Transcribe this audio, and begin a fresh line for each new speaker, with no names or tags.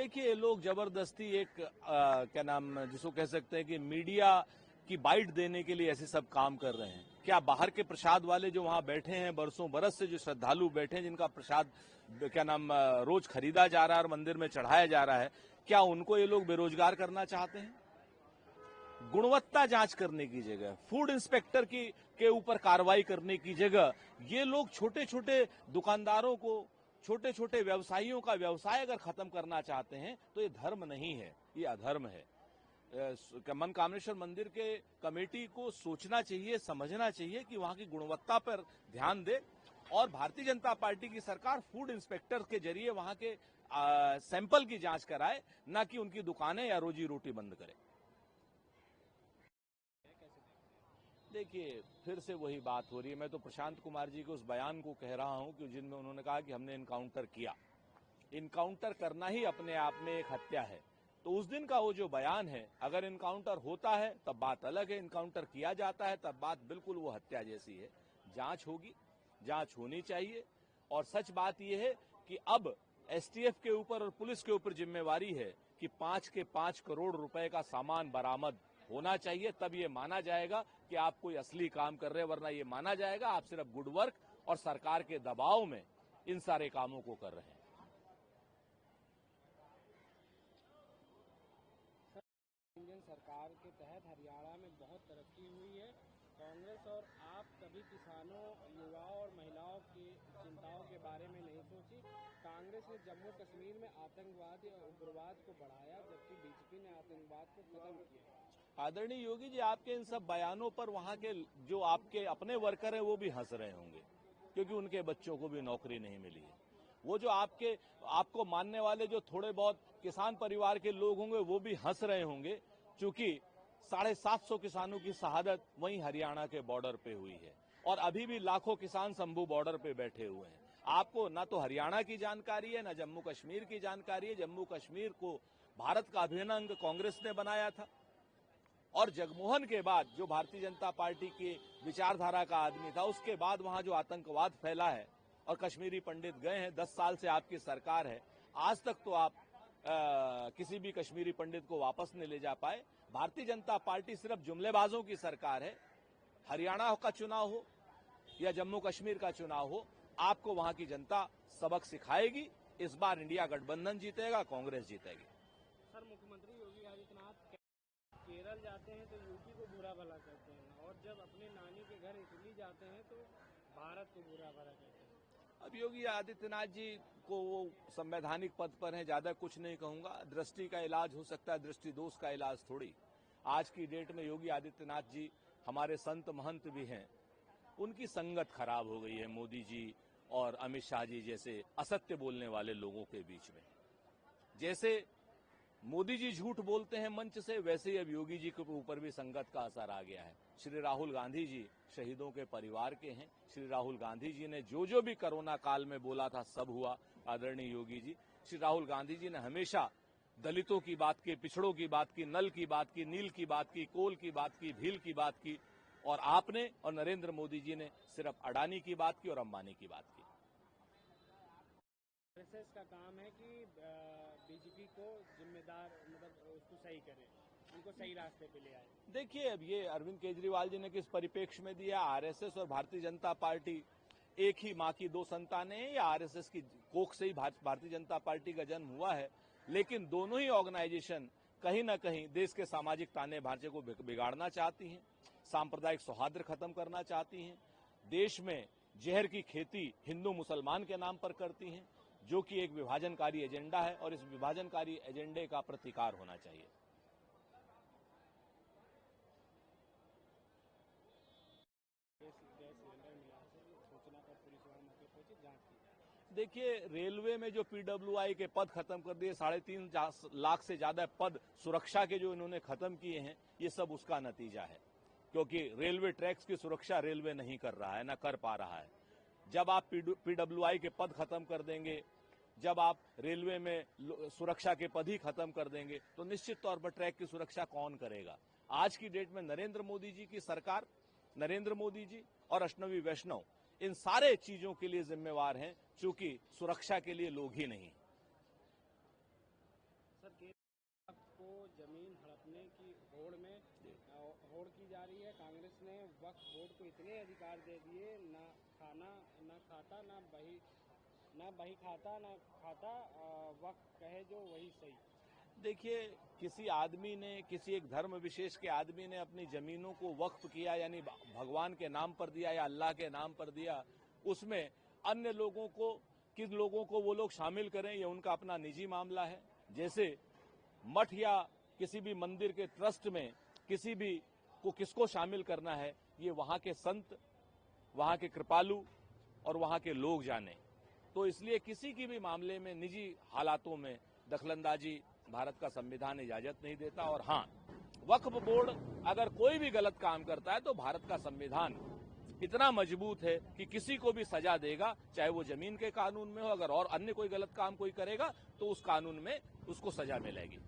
देखिए, लोग जबरदस्ती एक क्या नाम जिसको कह सकते हैं कि मीडिया की बाइट देने के लिए ऐसे सब काम कर रहे हैं। क्या बाहर के प्रसाद वाले जो वहां बैठे हैं, बरसों बरस से जो श्रद्धालु बैठे हैं, जिनका प्रसाद क्या नाम रोज खरीदा जा रहा है और मंदिर में चढ़ाया जा रहा है, क्या उनको ये लोग बेरोजगार करना चाहते हैं? गुणवत्ता जांच करने की जगह, फूड इंस्पेक्टर के ऊपर कार्रवाई करने की जगह ये लोग छोटे छोटे दुकानदारों को, छोटे छोटे व्यवसायियों का व्यवसाय अगर खत्म करना चाहते हैं तो ये धर्म नहीं है, ये अधर्म है। मनकामनेश्वर मंदिर के कमेटी को सोचना चाहिए, समझना चाहिए कि वहां की गुणवत्ता पर ध्यान दे और भारतीय जनता पार्टी की सरकार फूड इंस्पेक्टर के जरिए वहां के सैंपल की जांच कराए, न कि उनकी दुकानें या रोजी रोटी बंद करे। देखिए, फिर से वही बात हो रही है। मैं तो प्रशांत कुमार जी के उस बयान को कह रहा हूं कि जिनमें उन्होंने कहा कि हमने इनकाउंटर किया। इनकाउंटर करना ही अपने आप में एक हत्या है। तो उस दिन का वो जो बयान है, अगर इनकाउंटर होता है तब बात अलग है, इनकाउंटर किया जाता है तब बात बिल्कुल वो हत्या जैसी है। जांच होगी, जांच होनी चाहिए। और सच बात यह है कि अब एसटीएफ के ऊपर और पुलिस के ऊपर जिम्मेवारी है कि 5 के 5 करोड़ रुपए का सामान बरामद होना चाहिए, तब ये माना जाएगा कि आप कोई असली काम कर रहे हैं, वरना ये माना जाएगा आप सिर्फ गुड वर्क और सरकार के दबाव में इन सारे कामों को कर रहे हैं।
सरकार के तहत हरियाणा में बहुत तरक्की हुई है। कांग्रेस और आप कभी किसानों, युवाओं और महिलाओं की चिंताओं के बारे में नहीं सोची। कांग्रेस ने जम्मू कश्मीर में आतंकवाद या उग्रवाद को बढ़ाया, जबकि बीजेपी ने आतंकवाद को खत्म किया।
आदरणीय योगी जी, आपके इन सब बयानों पर वहां के जो आपके अपने वर्कर हैं वो भी हंस रहे होंगे, क्योंकि उनके बच्चों को भी नौकरी नहीं मिली है। वो जो आपको मानने वाले जो थोड़े बहुत किसान परिवार के लोग होंगे वो भी हंस रहे होंगे, क्योंकि 750 किसानों की शहादत वहीं हरियाणा के बॉर्डर पे हुई है और अभी भी लाखों किसान शंभू बॉर्डर पे बैठे हुए हैं। आपको ना तो हरियाणा की जानकारी है, ना जम्मू कश्मीर की जानकारी है। जम्मू कश्मीर को भारत का अभिन्न अंग कांग्रेस ने बनाया था और जगमोहन के बाद जो भारतीय जनता पार्टी की विचारधारा का आदमी था, उसके बाद वहां जो आतंकवाद फैला है और कश्मीरी पंडित गए हैं। 10 साल से आपकी सरकार है, आज तक तो आप किसी भी कश्मीरी पंडित को वापस नहीं ले जा पाए। भारतीय जनता पार्टी सिर्फ जुमलेबाजों की सरकार है। हरियाणा का चुनाव हो या जम्मू कश्मीर का चुनाव हो, आपको वहां की जनता सबक सिखाएगी। इस बार इंडिया गठबंधन जीतेगा, कांग्रेस जीतेगी।
सर, मुख्यमंत्री योगी आदित्यनाथ केरल जाते हैं तो यूपी को बुरा भला कहते हैं, और जब अपने नानी के घर इटली जाते हैं तो भारत को बुरा भला कहते हैं।
अब योगी आदित्यनाथ जी को वो संवैधानिक पद पर हैं, ज्यादा कुछ नहीं कहूंगा। दृष्टि का इलाज हो सकता है, दृष्टि दोष का इलाज थोड़ी। आज की डेट में योगी आदित्यनाथ जी हमारे संत महंत भी हैं, उनकी संगत खराब हो गई है मोदी जी और अमित शाह जी जैसे असत्य बोलने वाले लोगों के बीच में। जैसे मोदी जी झूठ बोलते हैं मंच से, वैसे ही अब योगी जी के ऊपर भी संगत का असर आ गया है। श्री राहुल गांधी जी शहीदों के परिवार के हैं। श्री राहुल गांधी जी ने जो भी कोरोना काल में बोला था सब हुआ। आदरणीय योगी जी, श्री राहुल गांधी जी ने हमेशा दलितों की बात की, पिछड़ों की बात की, नल की बात की, नील की बात की, कोल की बात की, भील की बात की, और आपने और नरेंद्र मोदी जी ने सिर्फ अडानी की बात की और अंबानी की बात की।
आरएसएस का काम है कि बीजेपी को जिम्मेदार, मतलब उसको सही करे, उनको सही रास्ते पे ले आए।
देखिए, अब ये अरविंद केजरीवाल जी ने किस परिप्रेक्ष्य में दिया। आरएसएस और भारतीय जनता पार्टी एक ही मां की दो संतानें हैं, या आरएसएस की कोख से ही भारतीय जनता पार्टी का जन्म हुआ है। लेकिन दोनों ही ऑर्गेनाइजेशन कहीं ना कहीं देश के सामाजिक ताने भांचे को बिगाड़ना चाहती हैं, सांप्रदायिक सौहार्द खत्म करना चाहती हैं, देश में जहर की खेती हिंदू मुसलमान के नाम पर करती हैं, जो कि एक विभाजनकारी एजेंडा है और इस विभाजनकारी एजेंडे का प्रतिकार होना चाहिए। देखिए, रेलवे में जो पीडब्ल्यूआई के पद खत्म कर दिए, 3.5 लाख से ज्यादा पद सुरक्षा के जो इन्होंने खत्म किए हैं, ये सब उसका नतीजा है। क्योंकि रेलवे ट्रैक्स की सुरक्षा रेलवे नहीं कर रहा है, ना कर पा रहा है। जब आप पीडब्ल्यूआई के पद खत्म कर देंगे, जब आप रेलवे में सुरक्षा के पद ही खत्म कर देंगे, तो निश्चित तौर पर ट्रैक की सुरक्षा कौन करेगा। आज की डेट में नरेंद्र मोदी जी की सरकार, नरेंद्र मोदी जी और अश्विनी वैष्णव इन सारे चीजों के लिए जिम्मेवार हैं, चूंकि सुरक्षा के लिए लोग ही नहीं।
के को जमीन हड़पने की होड़ की जा रही है। कांग्रेस ने वक्फ बोर्ड को इतने अधिकार दे दिए, ना खाता वक्फ कहे जो वही सही।
देखिए, किसी आदमी ने, किसी एक धर्म विशेष के आदमी ने अपनी जमीनों को वक्फ किया, यानी भगवान के नाम पर दिया या अल्लाह के नाम पर दिया, उसमें अन्य लोगों को, किस लोगों को वो लोग शामिल करें, ये उनका अपना निजी मामला है। जैसे मठ या किसी भी मंदिर के ट्रस्ट में किसी भी को किसको शामिल करना है, ये वहां के संत, वहां के कृपालु और वहां के लोग जाने। तो इसलिए किसी की भी मामले में निजी हालातों में दखलंदाजी भारत का संविधान इजाजत नहीं देता। और हाँ, वक्फ बोर्ड अगर कोई भी गलत काम करता है तो भारत का संविधान इतना मजबूत है कि किसी को भी सजा देगा, चाहे वो जमीन के कानून में हो। अगर और अन्य कोई गलत काम कोई करेगा तो उस कानून में उसको सजा मिलेगी।